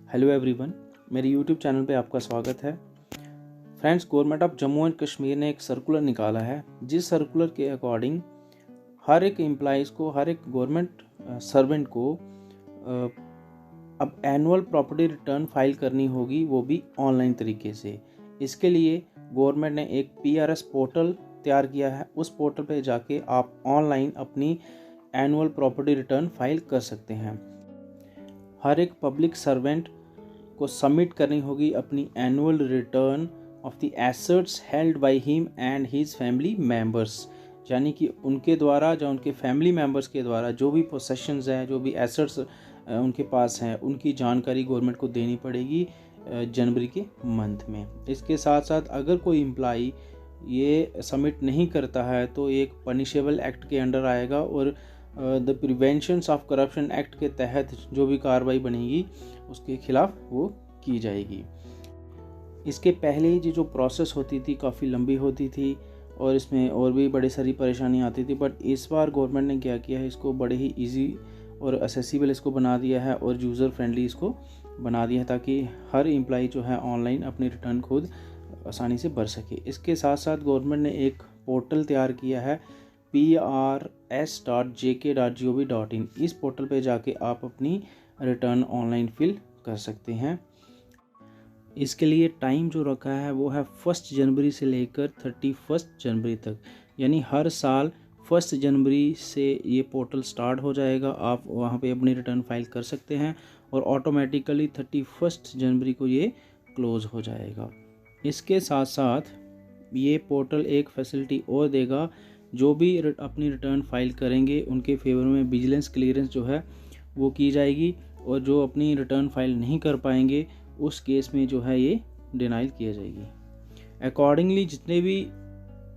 Hello everyone, मेरे YouTube channel पे आपका स्वागत है। Friends, government of Jammu and Kashmir ने एक सर्कुलर निकाला है, जिस सर्कुलर के अकॉर्डिंग हर एक एम्प्लॉइज़ को, हर एक गवर्नमेंट सर्वेंट को अब एनुअल प्रॉपर्टी रिटर्न फाइल करनी होगी, वो भी ऑनलाइन तरीके से। इसके लिए गवर्नमेंट ने एक PRS पोर्टल तैयार किया है। उस पोर्टल पे जाके आप ऑनलाइन अपनी एनुअल प्रॉपर्टी रिटर्न फाइल कर सकते हैं। हर एक पब्लिक सर्वेंट को सबमिट करनी होगी अपनी annual return of the assets held by him and his family members, यानी कि उनके द्वारा या उनके फैमिली मेंबर्स के द्वारा जो भी पोसेशंस हैं, जो भी एसेट्स उनके पास हैं, उनकी जानकारी गवर्नमेंट को देनी पड़ेगी जनवरी के मंथ में। इसके साथ साथ अगर कोई एम्प्लॉई ये सबमिट नहीं करता है तो एक पनिशेबल एक्ट के अंडर आएगा और the prevention of corruption act के तहत जो भी कार्रवाई बनेगी उसके खिलाफ वो की जाएगी। इसके पहले ही जो प्रोसेस होती थी काफ़ी लंबी होती थी और इसमें और भी बड़ी सारी परेशानी आती थी, बट इस बार गवर्नमेंट ने क्या किया है, इसको बड़े ही इजी और एक्सेसिबल इसको बना दिया है और यूज़र फ्रेंडली इसको बना दिया है, ताकि हर एम्प्लॉई जो है ऑनलाइन अपनी रिटर्न खुद आसानी से भर सके। इसके साथ साथ गवर्नमेंट ने एक पोर्टल तैयार किया है prs.jk.gov.in। इस पोर्टल पे जाके आप अपनी रिटर्न ऑनलाइन फिल कर सकते हैं। इसके लिए टाइम जो रखा है वो है 1 जनवरी से लेकर 31 जनवरी तक, यानी हर साल 1 जनवरी से ये पोर्टल स्टार्ट हो जाएगा। आप वहाँ पे अपनी रिटर्न फाइल कर सकते हैं और ऑटोमेटिकली 31 जनवरी को ये क्लोज़ हो जाएगा। इसके साथ साथ ये पोर्टल एक फैसिलिटी और देगा, जो भी अपनी रिटर्न फाइल करेंगे उनके फेवर में विजिलेंस क्लियरेंस जो है वो की जाएगी, और जो अपनी रिटर्न फाइल नहीं कर पाएंगे उस केस में जो है ये डिनाइल किया जाएगी। अकॉर्डिंगली जितने भी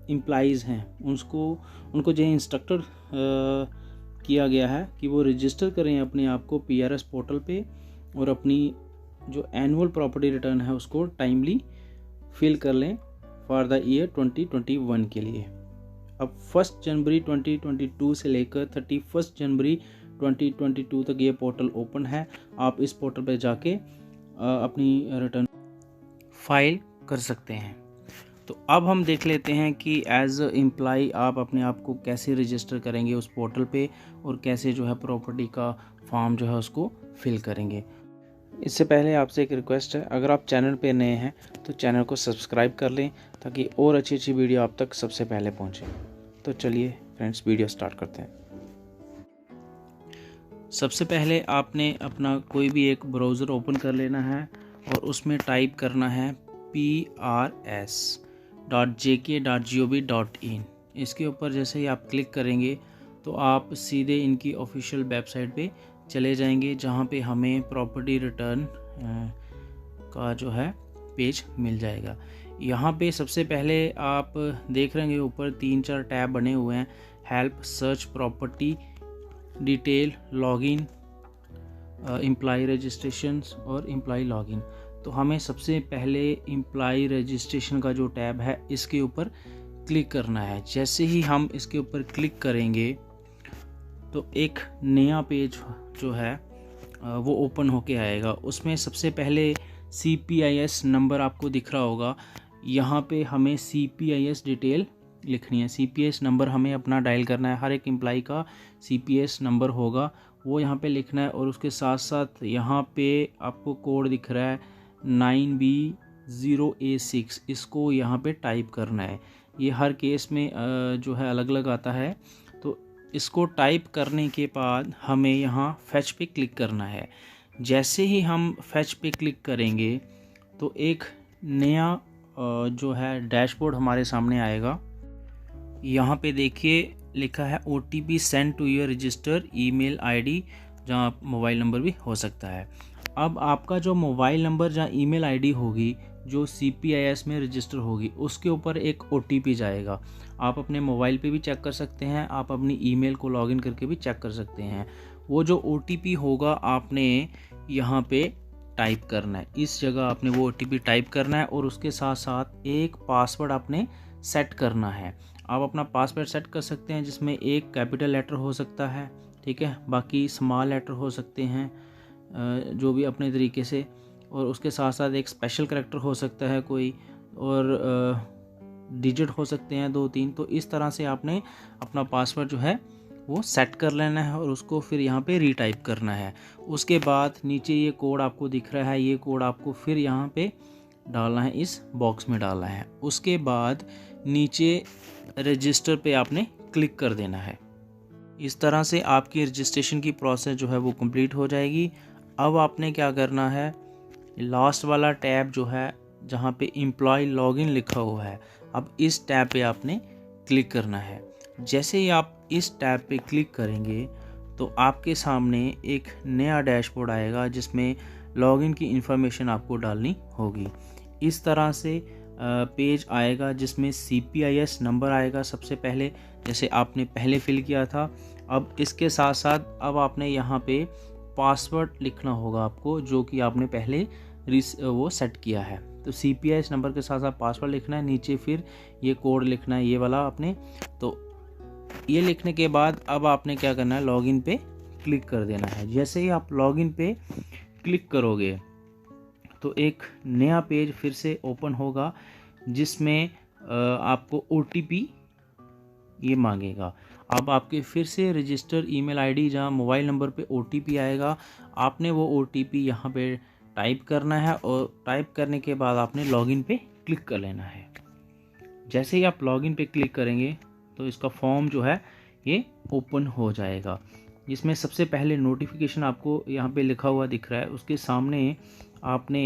एम्प्लॉइज़ हैं उनको जो इंस्ट्रक्टर किया गया है कि वो रजिस्टर करें अपने आप को PRS पोर्टल पे और अपनी जो एनुअल प्रॉपर्टी रिटर्न है उसको टाइमली फिल कर लें फॉर द ईयर 2021 के लिए। अब 1 जनवरी 2022 से लेकर 31 जनवरी 2022 तक ये पोर्टल ओपन है। आप इस पोर्टल पर जाके अपनी रिटर्न फाइल कर सकते हैं। तो अब हम देख लेते हैं कि एज एम्प्लॉई आप अपने आप को कैसे रजिस्टर करेंगे उस पोर्टल पे और कैसे जो है प्रॉपर्टी का फॉर्म जो है उसको फिल करेंगे। इससे पहले आपसे एक रिक्वेस्ट है, अगर आप चैनल पे नए हैं तो चैनल को सब्सक्राइब कर लें ताकि और अच्छी वीडियो आप तक सबसे पहले पहुंचे। तो चलिए फ्रेंड्स, वीडियो स्टार्ट करते हैं। सबसे पहले आपने अपना कोई भी एक ब्राउज़र ओपन कर लेना है और उसमें टाइप करना है prs.jk.gov.in। इसके ऊपर जैसे ही आप क्लिक करेंगे तो आप सीधे इनकी ऑफिशियल वेबसाइट पे चले जाएंगे, जहाँ पे हमें प्रॉपर्टी रिटर्न का जो है पेज मिल जाएगा। यहाँ पे सबसे पहले आप देख रहे हैं ऊपर 3-4 टैब बने हुए हैं, help, search, property detail, login, employ registration और एम्प्लॉय लॉगिन। तो हमें सबसे पहले एम्प्लॉय रजिस्ट्रेशन का जो टैब है इसके ऊपर क्लिक करना है। जैसे ही हम इसके ऊपर क्लिक करेंगे तो एक नया पेज जो है वो ओपन होके आएगा। उसमें सबसे पहले CPIS नंबर आपको दिख रहा होगा, यहाँ पे हमें CPIS डिटेल लिखनी है। CPIS नंबर हमें अपना डायल करना है। हर एक एम्प्लॉय का CPIS नंबर होगा, वो यहाँ पे लिखना है। और उसके साथ साथ यहाँ पे आपको कोड दिख रहा है 9B0A6, इसको यहाँ पे टाइप करना है। ये हर केस में जो है अलग अलग आता है। तो इसको टाइप करने के बाद हमें यहाँ फैच पे क्लिक करना है। जैसे ही हम फैच पे क्लिक करेंगे तो एक नया जो है डैशबोर्ड हमारे सामने आएगा। यहाँ पे देखिए लिखा है OTP send to your register email ID, जहाँ मोबाइल नंबर भी हो सकता है। अब आपका जो मोबाइल नंबर जहाँ ईमेल ID होगी जो CPIS में रजिस्टर होगी, उसके ऊपर एक OTP जाएगा। आप अपने मोबाइल पे भी चेक कर सकते हैं, आप अपनी ईमेल को लॉगिन करके भी चेक कर सकते हैं। वो जो OTP होगा आपने यहाँ पे टाइप करना है, इस जगह आपने वो OTP टाइप करना है और उसके साथ साथ एक पासवर्ड आपने सेट करना है। आप अपना पासवर्ड सेट कर सकते हैं जिसमें एक कैपिटल लेटर हो सकता है, ठीक है, बाकी स्मॉल लेटर हो सकते हैं, जो भी अपने तरीके से, और उसके साथ साथ एक स्पेशल करैक्टर हो सकता है कोई, और डिजिट हो सकते हैं 2-3। तो इस तरह से आपने अपना पासवर्ड जो है वो सेट कर लेना है और उसको फिर यहाँ पे रीटाइप करना है। उसके बाद नीचे ये कोड आपको दिख रहा है, ये कोड आपको फिर यहाँ पे डालना है, इस बॉक्स में डालना है। उसके बाद नीचे रजिस्टर पे आपने क्लिक कर देना है। इस तरह से आपकी रजिस्ट्रेशन की प्रोसेस जो है वो कंप्लीट हो जाएगी। अब आपने क्या करना है, लास्ट वाला टैब जो है जहाँ पे एम्प्लॉय लॉगिन लिखा हुआ है, अब इस टैब पे आपने क्लिक करना है। जैसे ही आप इस टैब पे क्लिक करेंगे तो आपके सामने एक नया डैशबोर्ड आएगा जिसमें लॉगिन की इंफॉर्मेशन आपको डालनी होगी। इस तरह से पेज आएगा जिसमें CPIS नंबर आएगा सबसे पहले, जैसे आपने पहले फिल किया था। अब इसके साथ साथ अब आपने यहाँ पे पासवर्ड लिखना होगा आपको, जो कि आपने पहले वो सेट किया है। तो CPIS नंबर के साथ साथ पासवर्ड लिखना है, नीचे फिर ये कोड लिखना है, ये वाला आपने। तो ये लिखने के बाद अब आपने क्या करना है, लॉगिन पे क्लिक कर देना है। जैसे ही आप लॉगिन पे क्लिक करोगे तो एक नया पेज फिर से ओपन होगा जिसमें आपको OTP ये मांगेगा। अब आपके फिर से रजिस्टर ईमेल आईडी जहाँ मोबाइल नंबर पे OTP आएगा, आपने वो OTP यहाँ पे टाइप करना है और टाइप करने के बाद आपने लॉगिन पे क्लिक कर लेना है। जैसे ही आप लॉगिन पे क्लिक करेंगे तो इसका फॉर्म जो है ये ओपन हो जाएगा, जिसमें सबसे पहले नोटिफिकेशन आपको यहाँ पे लिखा हुआ दिख रहा है। उसके सामने आपने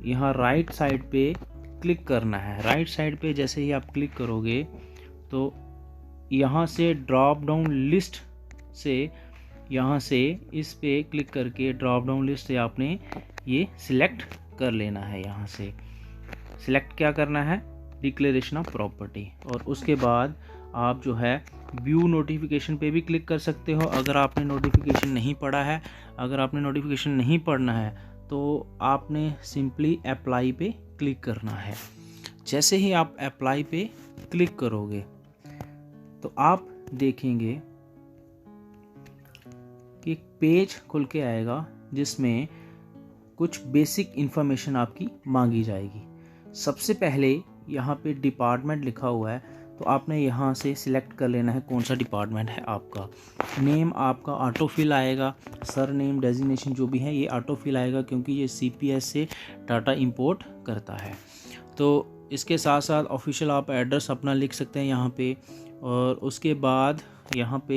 यहाँ राइट साइड पे क्लिक करना है। राइट साइड पे जैसे ही आप क्लिक करोगे तो यहाँ से ड्रॉप डाउन लिस्ट से, यहाँ से इस पे क्लिक करके ड्रॉप डाउन लिस्ट से आपने ये सिलेक्ट कर लेना है। यहाँ से सिलेक्ट क्या करना है, डिक्लेरेशन ऑफ प्रॉपर्टी। और उसके बाद आप जो है व्यू नोटिफिकेशन पे भी क्लिक कर सकते हो अगर आपने नोटिफिकेशन नहीं पढ़ा है। अगर आपने नोटिफिकेशन नहीं पढ़ना है तो आपने सिंपली अप्लाई पे क्लिक करना है। जैसे ही आप अप्लाई पे क्लिक करोगे तो आप देखेंगे कि एक पेज खुल के आएगा जिसमें कुछ बेसिक इन्फॉर्मेशन आपकी मांगी जाएगी। सबसे पहले यहाँ पे डिपार्टमेंट लिखा हुआ है, तो आपने यहाँ से सिलेक्ट कर लेना है कौन सा डिपार्टमेंट है आपका। नेम आपका ऑटो फिल आएगा, सर नेम डेजिग्नेशन जो भी है ये ऑटो फिल आएगा क्योंकि ये CPS से डाटा इंपोर्ट करता है। तो इसके साथ साथ ऑफिशियल आप एड्रेस अपना लिख सकते हैं यहाँ पे। और उसके बाद यहाँ पे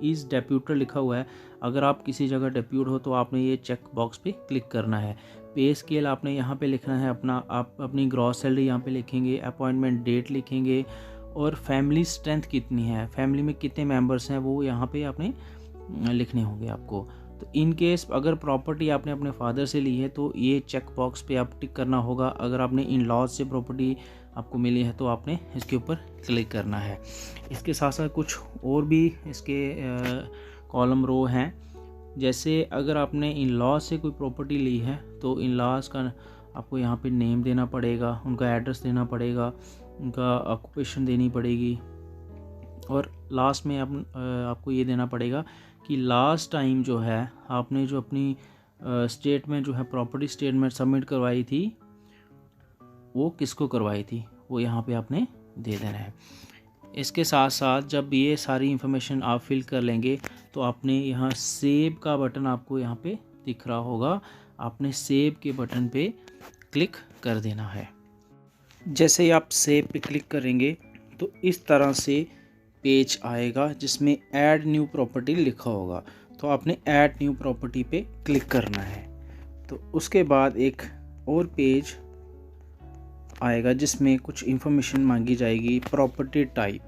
इज़ डेप्यूटर लिखा हुआ है, अगर आप किसी जगह डेप्यूट हो तो आपने ये चेक बॉक्स पे क्लिक करना है। पे स्केल आपने यहाँ पे लिखना है अपना, आप अपनी ग्रॉस सैलरी यहाँ पे लिखेंगे, अपॉइंटमेंट डेट लिखेंगे, और फैमिली स्ट्रेंथ कितनी है, फैमिली में कितने मेंबर्स हैं वो यहाँ पे आपने लिखने होंगे आपको। तो इन केस अगर प्रॉपर्टी आपने अपने फादर से ली है तो ये चेक बॉक्स पे आप टिक करना होगा। अगर आपने इन लॉज से प्रॉपर्टी आपको मिली है तो आपने इसके ऊपर क्लिक करना है। इसके साथ साथ कुछ और भी इसके कॉलम रो हैं, जैसे अगर आपने इन लॉज से कोई प्रॉपर्टी ली है तो इन लॉज का आपको यहाँ पे नेम देना पड़ेगा, उनका एड्रेस देना पड़ेगा, उनका ऑक्यूपेशन देनी पड़ेगी, और लास्ट में आपको ये देना पड़ेगा कि लास्ट टाइम जो है आपने जो अपनी स्टेटमेंट जो है प्रॉपर्टी स्टेटमेंट सबमिट करवाई थी वो किसको करवाई थी, वो यहाँ पे आपने दे देना है। इसके साथ साथ जब ये सारी इन्फॉर्मेशन आप फिल कर लेंगे तो आपने यहाँ सेव का बटन आपको यहाँ पे दिख रहा होगा, आपने सेव के बटन पे क्लिक कर देना है। जैसे ही आप सेव पे क्लिक करेंगे तो इस तरह से पेज आएगा जिसमें ऐड न्यू प्रॉपर्टी लिखा होगा, तो आपने ऐड न्यू प्रॉपर्टी पे क्लिक करना है। तो उसके बाद एक और पेज आएगा जिसमें कुछ इन्फॉर्मेशन मांगी जाएगी, प्रॉपर्टी टाइप।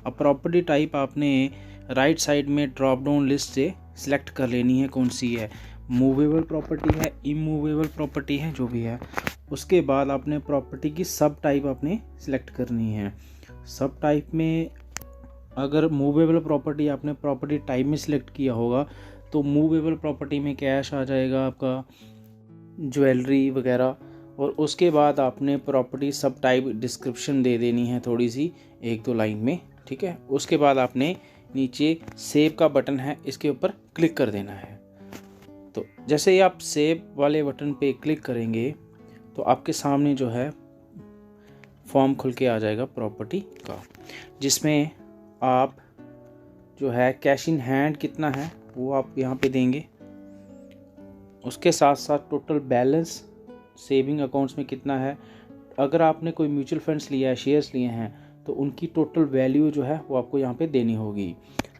अब प्रॉपर्टी टाइप आपने राइट साइड में ड्रॉप डाउन लिस्ट से सिलेक्ट कर लेनी है कौन सी है, मूवेबल प्रॉपर्टी है, इमूवेबल प्रॉपर्टी है, जो भी है। उसके बाद आपने प्रॉपर्टी की सब टाइप आपने सिलेक्ट करनी है। सब टाइप में अगर मूवेबल प्रॉपर्टी आपने प्रॉपर्टी टाइप में सिलेक्ट किया होगा तो मूवेबल प्रॉपर्टी में कैश आ जाएगा आपका, ज्वेलरी वगैरह। और उसके बाद आपने प्रॉपर्टी सब टाइप डिस्क्रिप्शन दे देनी है थोड़ी सी 1-2 लाइन में, ठीक है। उसके बाद आपने नीचे सेव का बटन है इसके ऊपर क्लिक कर देना है। तो जैसे ही आप सेव वाले बटन पे क्लिक करेंगे तो आपके सामने जो है फॉर्म खुल के आ जाएगा प्रॉपर्टी का, जिसमें आप जो है कैश इन हैंड कितना है वो आप यहाँ पे देंगे। उसके साथ साथ टोटल बैलेंस सेविंग अकाउंट्स में कितना है, अगर आपने कोई म्यूचुअल फंड्स लिया है, शेयर्स लिए हैं, तो उनकी टोटल वैल्यू जो है वो आपको यहाँ पे देनी होगी।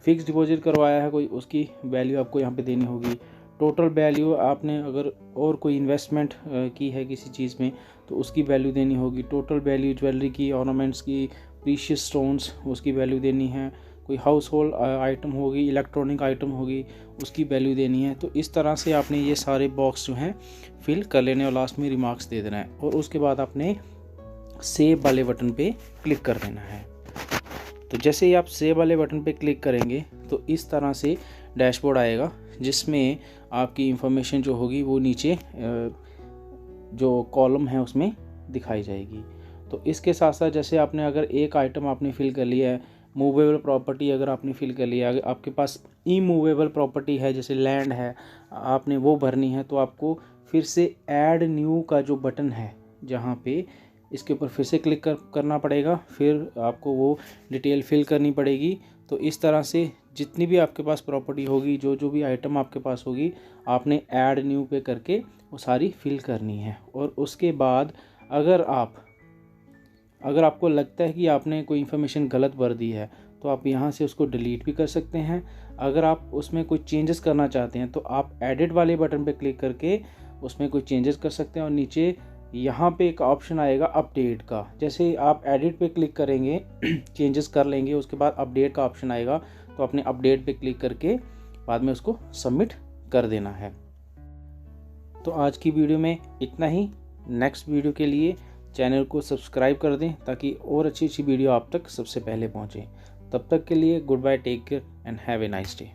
फिक्स डिपॉजिट करवाया है कोई, उसकी वैल्यू आपको यहाँ पे देनी होगी। टोटल वैल्यू आपने अगर और कोई इन्वेस्टमेंट की है किसी चीज़ में तो उसकी वैल्यू देनी होगी। टोटल वैल्यू ज्वेलरी की, ऑर्नामेंट्स की, प्रीशियस स्टोन्स, उसकी वैल्यू देनी है। कोई हाउस होल्ड आइटम होगी, इलेक्ट्रॉनिक आइटम होगी, उसकी वैल्यू देनी है। तो इस तरह से आपने ये सारे बॉक्स जो हैं फिल कर लेने और लास्ट में रिमार्क्स दे देना है और उसके बाद आपने सेव वाले बटन पे क्लिक कर देना है। तो जैसे ही आप सेव वाले बटन पे क्लिक करेंगे तो इस तरह से डैशबोर्ड आएगा, जिसमें आपकी इंफॉर्मेशन जो होगी वो नीचे जो कॉलम है उसमें दिखाई जाएगी। तो इसके साथ साथ जैसे आपने अगर एक आइटम आपने फिल कर लिया है, मूवेबल प्रॉपर्टी अगर आपने फिल कर लिया, अगर आपके पास इमूवेबल प्रॉपर्टी है जैसे लैंड है, आपने वो भरनी है, तो आपको फिर से ऐड न्यू का जो बटन है जहाँ पे इसके ऊपर फिर से क्लिक करना पड़ेगा, फिर आपको वो डिटेल फिल करनी पड़ेगी। तो इस तरह से जितनी भी आपके पास प्रॉपर्टी होगी, जो भी आइटम आपके पास होगी, आपने ऐड न्यू पे करके वो सारी फिल करनी है। और उसके बाद अगर आपको लगता है कि आपने कोई इन्फॉर्मेशन गलत भर दी है तो आप यहाँ से उसको डिलीट भी कर सकते हैं। अगर आप उसमें कोई चेंजेस करना चाहते हैं तो आप एडिट वाले बटन पे क्लिक करके उसमें कोई चेंजेस कर सकते हैं। और नीचे यहाँ पे एक ऑप्शन आएगा अपडेट का, जैसे आप एडिट पे क्लिक करेंगे चेंजेस कर लेंगे, उसके बाद अपडेट का ऑप्शन आएगा, तो आपने अपडेट पे क्लिक करके बाद में उसको सबमिट कर देना है। तो आज की वीडियो में इतना ही। नेक्स्ट वीडियो के लिए चैनल को सब्सक्राइब कर दें ताकि और अच्छी वीडियो आप तक सबसे पहले पहुँचे। तब तक के लिए goodbye, take care and have a nice day.